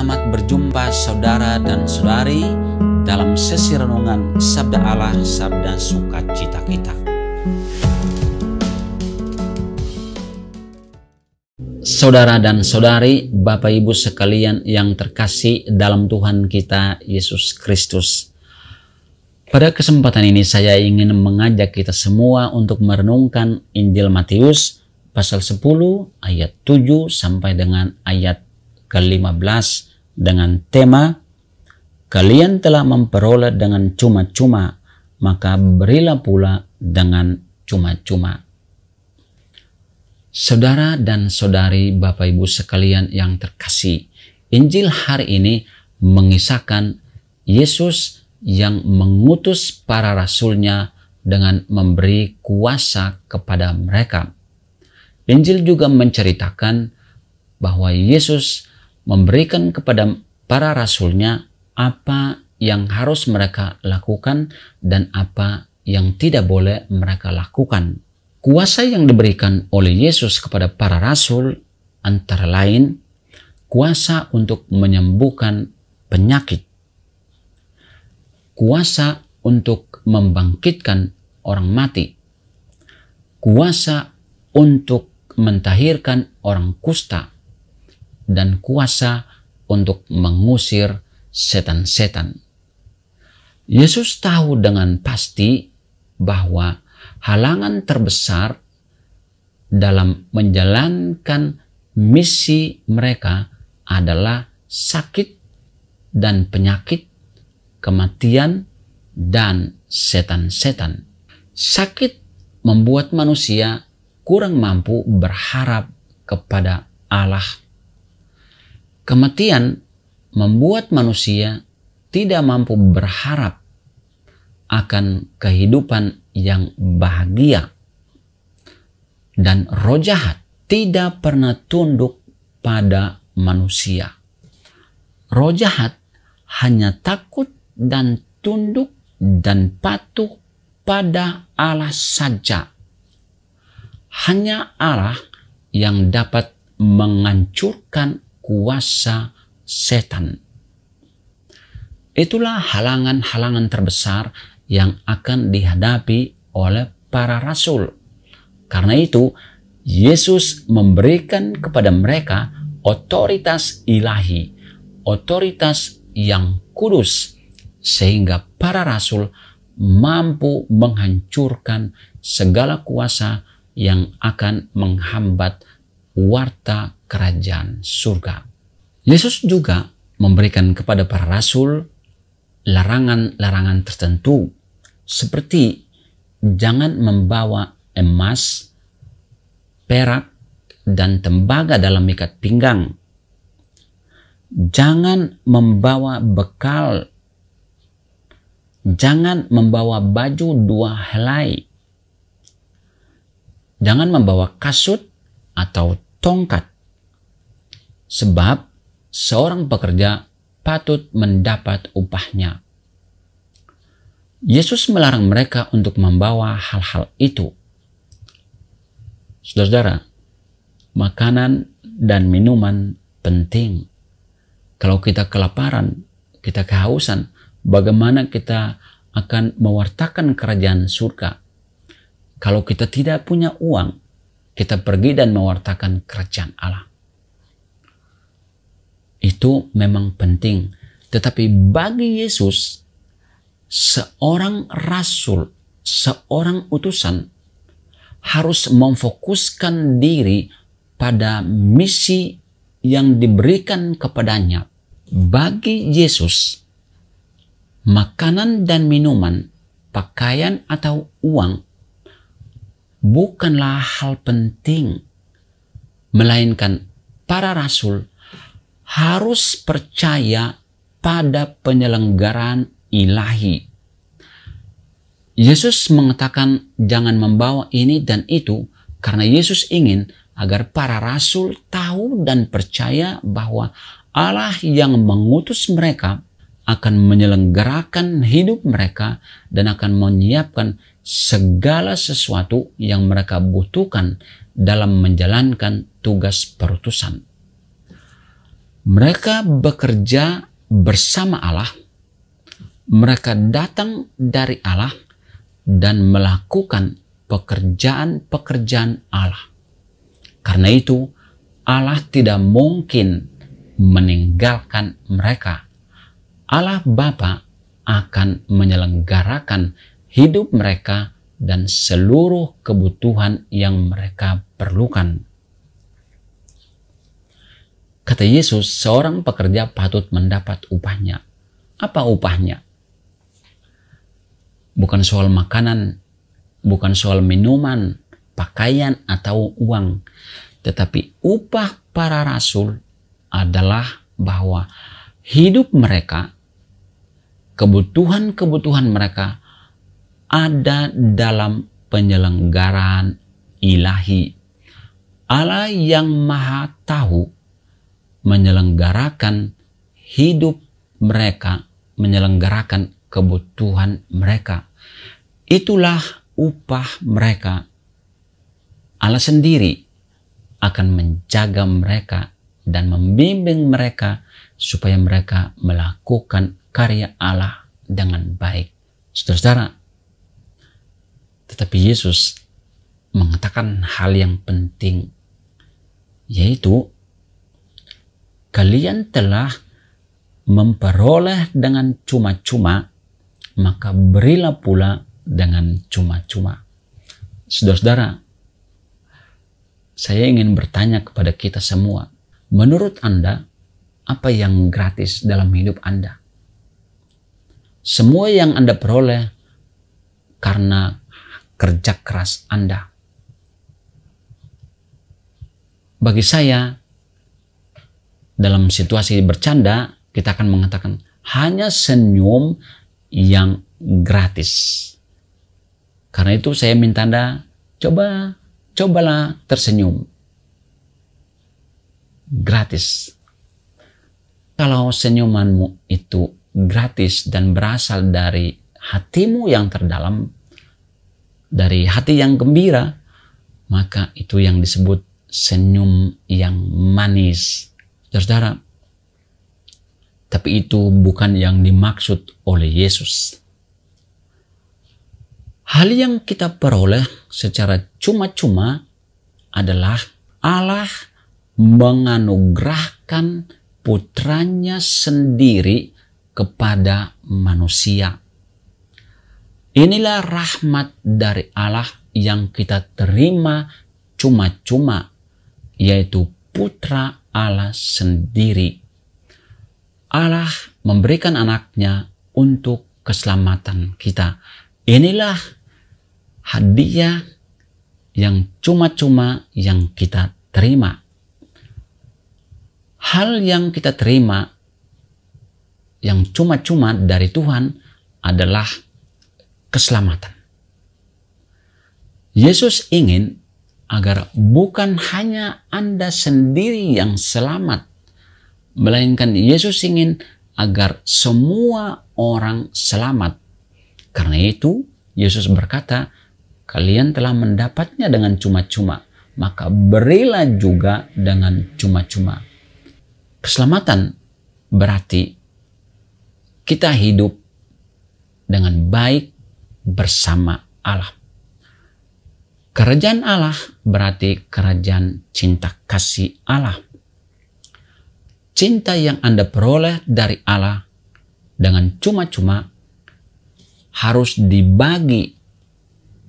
Selamat berjumpa saudara dan saudari dalam sesi renungan Sabda Allah, Sabda Sukacita kita. Saudara dan saudari, Bapak Ibu sekalian yang terkasih dalam Tuhan kita Yesus Kristus. Pada kesempatan ini saya ingin mengajak kita semua untuk merenungkan Injil Matius pasal 10 ayat 7 sampai dengan ayat ke-15 dengan tema kalian telah memperoleh dengan cuma-cuma, maka berilah pula dengan cuma-cuma. Saudara dan saudari, Bapak Ibu sekalian yang terkasih, Injil hari ini mengisahkan Yesus yang mengutus para rasulnya dengan memberi kuasa kepada mereka. Injil juga menceritakan bahwa Yesus memberikan kepada para rasulnya apa yang harus mereka lakukan dan apa yang tidak boleh mereka lakukan. Kuasa yang diberikan oleh Yesus kepada para rasul antara lain kuasa untuk menyembuhkan penyakit, kuasa untuk membangkitkan orang mati, kuasa untuk mentahirkan orang kusta, dan kuasa untuk mengusir setan-setan. Yesus tahu dengan pasti bahwa halangan terbesar dalam menjalankan misi mereka adalah sakit dan penyakit, kematian, dan setan-setan. Sakit membuat manusia kurang mampu berharap kepada Allah. Kematian membuat manusia tidak mampu berharap akan kehidupan yang bahagia. Dan roh jahat tidak pernah tunduk pada manusia. Roh jahat hanya takut dan tunduk dan patuh pada Allah saja. Hanya Allah yang dapat menghancurkan kuasa setan. Itulah halangan-halangan terbesar yang akan dihadapi oleh para rasul. Karena itu, Yesus memberikan kepada mereka otoritas ilahi, otoritas yang kudus, sehingga para rasul mampu menghancurkan segala kuasa yang akan menghambat warta kerajaan surga. Yesus juga memberikan kepada para rasul larangan-larangan tertentu, seperti jangan membawa emas, perak, dan tembaga dalam ikat pinggang. Jangan membawa bekal. Jangan membawa baju dua helai. Jangan membawa kasut atau tongkat. Sebab seorang pekerja patut mendapat upahnya. Yesus melarang mereka untuk membawa hal-hal itu. Saudara-saudara, makanan dan minuman penting. Kalau kita kelaparan, kita kehausan, bagaimana kita akan mewartakan kerajaan surga? Kalau kita tidak punya uang, kita pergi dan mewartakan kerajaan Allah. Itu memang penting. Tetapi bagi Yesus, seorang rasul, seorang utusan harus memfokuskan diri pada misi yang diberikan kepadanya. Bagi Yesus, makanan dan minuman, pakaian atau uang bukanlah hal penting, melainkan para rasul harus percaya pada penyelenggaraan ilahi. Yesus mengatakan jangan membawa ini dan itu karena Yesus ingin agar para rasul tahu dan percaya bahwa Allah yang mengutus mereka akan menyelenggarakan hidup mereka dan akan menyiapkan segala sesuatu yang mereka butuhkan dalam menjalankan tugas perutusan. Mereka bekerja bersama Allah, mereka datang dari Allah dan melakukan pekerjaan-pekerjaan Allah. Karena itu, Allah tidak mungkin meninggalkan mereka. Allah Bapa akan menyelenggarakan hidup mereka dan seluruh kebutuhan yang mereka perlukan. Kata Yesus, seorang pekerja patut mendapat upahnya. Apa upahnya? Bukan soal makanan, bukan soal minuman, pakaian, atau uang. Tetapi upah para rasul adalah bahwa hidup mereka, kebutuhan-kebutuhan mereka ada dalam penyelenggaraan ilahi. Allah yang Maha Tahu menyelenggarakan hidup mereka, menyelenggarakan kebutuhan mereka. Itulah upah mereka. Allah sendiri akan menjaga mereka dan membimbing mereka supaya mereka melakukan karya Allah dengan baik. Saudara-saudara, tetapi Yesus mengatakan hal yang penting, yaitu kalian telah memperoleh dengan cuma-cuma, maka berilah pula dengan cuma-cuma. Saudara-saudara, saya ingin bertanya kepada kita semua, menurut Anda, apa yang gratis dalam hidup Anda? Semua yang Anda peroleh karena kerja keras Anda. Bagi saya, dalam situasi bercanda, kita akan mengatakan hanya senyum yang gratis. Karena itu saya minta Anda, cobalah tersenyum. Gratis. Kalau senyumanmu itu gratis dan berasal dari hatimu yang terdalam, dari hati yang gembira, maka itu yang disebut senyum yang manis. Saudara, tapi itu bukan yang dimaksud oleh Yesus. Hal yang kita peroleh secara cuma-cuma adalah Allah menganugerahkan putranya sendiri kepada manusia. Inilah rahmat dari Allah yang kita terima cuma-cuma, yaitu putra Allah sendiri. Allah memberikan anaknya untuk keselamatan kita. Inilah hadiah yang cuma-cuma yang kita terima. Hal yang kita terima yang cuma-cuma dari Tuhan adalah keselamatan. Yesus ingin agar bukan hanya Anda sendiri yang selamat, melainkan Yesus ingin agar semua orang selamat. Karena itu, Yesus berkata, kalian telah mendapatnya dengan cuma-cuma, maka berilah juga dengan cuma-cuma. Keselamatan berarti kita hidup dengan baik bersama Allah. Kerajaan Allah berarti kerajaan cinta kasih Allah. Cinta yang Anda peroleh dari Allah dengan cuma-cuma harus dibagi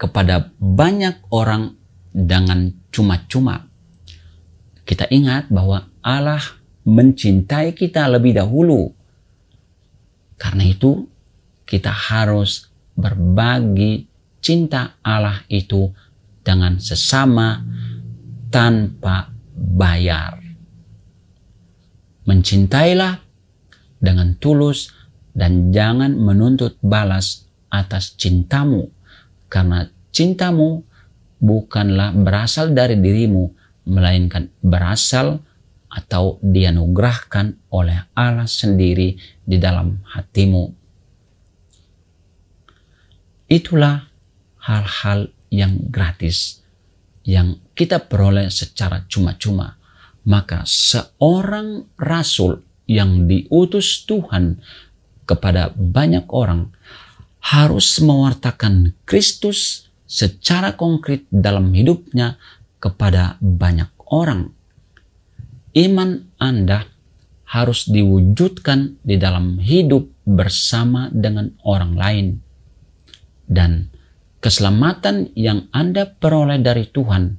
kepada banyak orang dengan cuma-cuma. Kita ingat bahwa Allah mencintai kita lebih dahulu. Karena itu, kita harus berbagi cinta Allah itu dengan sesama tanpa bayar. Mencintailah dengan tulus dan jangan menuntut balas atas cintamu, karena cintamu bukanlah berasal dari dirimu, melainkan berasal atau dianugerahkan oleh Allah sendiri di dalam hatimu. Itulah hal-hal yang gratis yang kita peroleh secara cuma-cuma. Maka seorang rasul yang diutus Tuhan kepada banyak orang harus mewartakan Kristus secara konkret dalam hidupnya kepada banyak orang. Iman Anda harus diwujudkan di dalam hidup bersama dengan orang lain. Dan keselamatan yang Anda peroleh dari Tuhan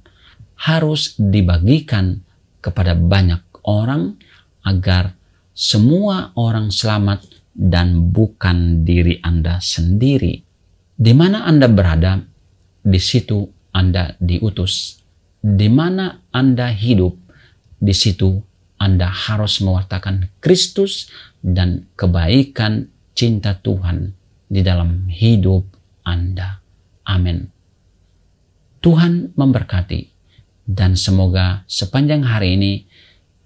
harus dibagikan kepada banyak orang agar semua orang selamat dan bukan diri Anda sendiri. Di mana Anda berada, di situ Anda diutus. Di mana Anda hidup, di situ Anda harus mewartakan Kristus dan kebaikan cinta Tuhan di dalam hidup Anda. Amin. Tuhan memberkati. Dan semoga sepanjang hari ini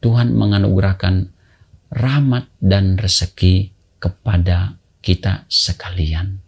Tuhan menganugerahkan rahmat dan rezeki kepada kita sekalian.